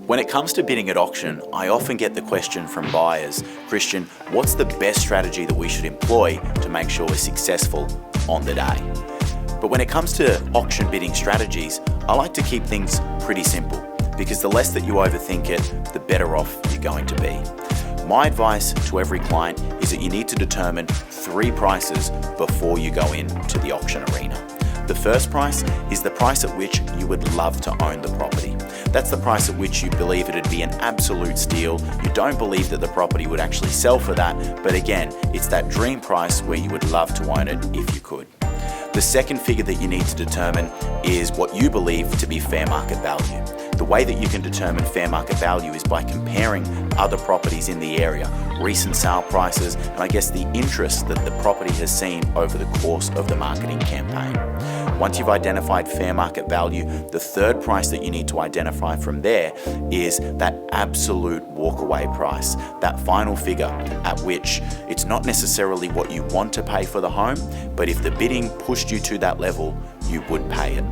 When it comes to bidding at auction, I often get the question from buyers, Christian, what's the best strategy that we should employ to make sure we're successful on the day? But when it comes to auction bidding strategies, I like to keep things pretty simple, because the less that you overthink it, the better off you're going to be. My advice to every client is that you need to determine 3 prices before you go into the auction arena. The first price is the price at which you would love to own the property. That's the price at which you believe it'd be an absolute steal. You don't believe that the property would actually sell for that, but again, it's that dream price where you would love to own it if you could. The second figure that you need to determine is what you believe to be fair market value. The way that you can determine fair market value is by comparing other properties in the area, recent sale prices, and I guess the interest that the property has seen over the course of the marketing campaign. Once you've identified fair market value, the third price that you need to identify from there is that absolute walkaway price, that final figure at which it's not necessarily what you want to pay for the home, but if the bidding pushed you to that level, you would pay it.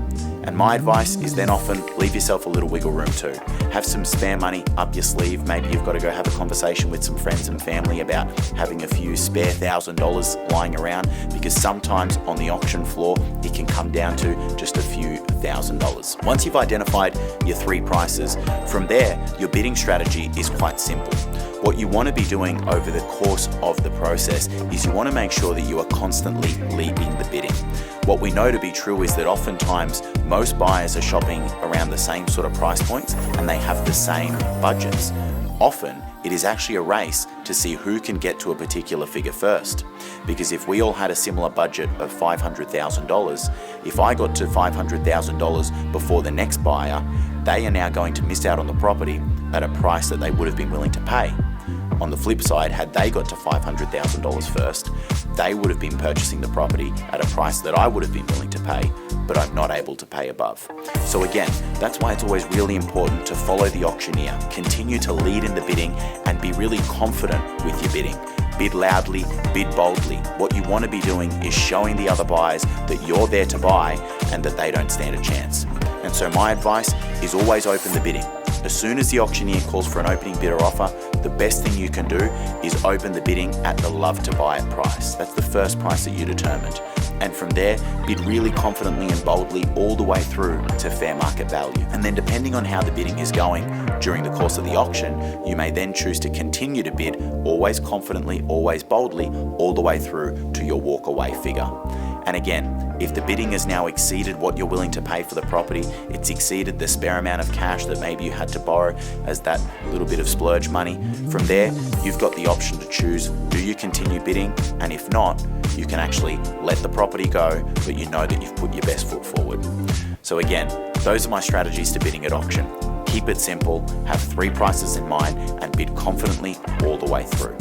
And my advice is then often leave yourself a little wiggle room too. Have some spare money up your sleeve. Maybe you've got to go have a conversation with some friends and family about having a few spare $1,000 lying around, because sometimes on the auction floor it can come down to just a few $1,000. Once you've identified your 3 prices, from there your bidding strategy is quite simple. What you want to be doing over the course of the process is you want to make sure that you are constantly leading the bidding. What we know to be true is that oftentimes most buyers are shopping around the same sort of price points and they have the same budgets. Often it is actually a race to see who can get to a particular figure first. Because if we all had a similar budget of $500,000, if I got to $500,000 before the next buyer, they are now going to miss out on the property at a price that they would have been willing to pay. On the flip side, had they got to $500,000 first, they would have been purchasing the property at a price that I would have been willing to pay, but I'm not able to pay above. So again, that's why it's always really important to follow the auctioneer, continue to lead in the bidding, and be really confident with your bidding. Bid loudly, bid boldly. What you want to be doing is showing the other buyers that you're there to buy and that they don't stand a chance. And so my advice is always open the bidding. As soon as the auctioneer calls for an opening bid or offer, the best thing you can do is open the bidding at the love to buy it price. That's the first price that you determined. And from there, bid really confidently and boldly all the way through to fair market value. And then depending on how the bidding is going during the course of the auction, you may then choose to continue to bid always confidently, always boldly, all the way through to your walkaway figure. And again, if the bidding has now exceeded what you're willing to pay for the property, it's exceeded the spare amount of cash that maybe you had to borrow as that little bit of splurge money, from there, you've got the option to choose, do you continue bidding? And if not, you can actually let the property go, but you know that you've put your best foot forward. So again, those are my strategies to bidding at auction. Keep it simple, have 3 prices in mind, and bid confidently all the way through.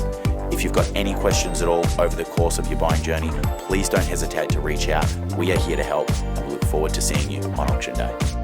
If you've got any questions at all over the course of your buying journey, please don't hesitate to reach out. We are here to help, and we look forward to seeing you on auction day.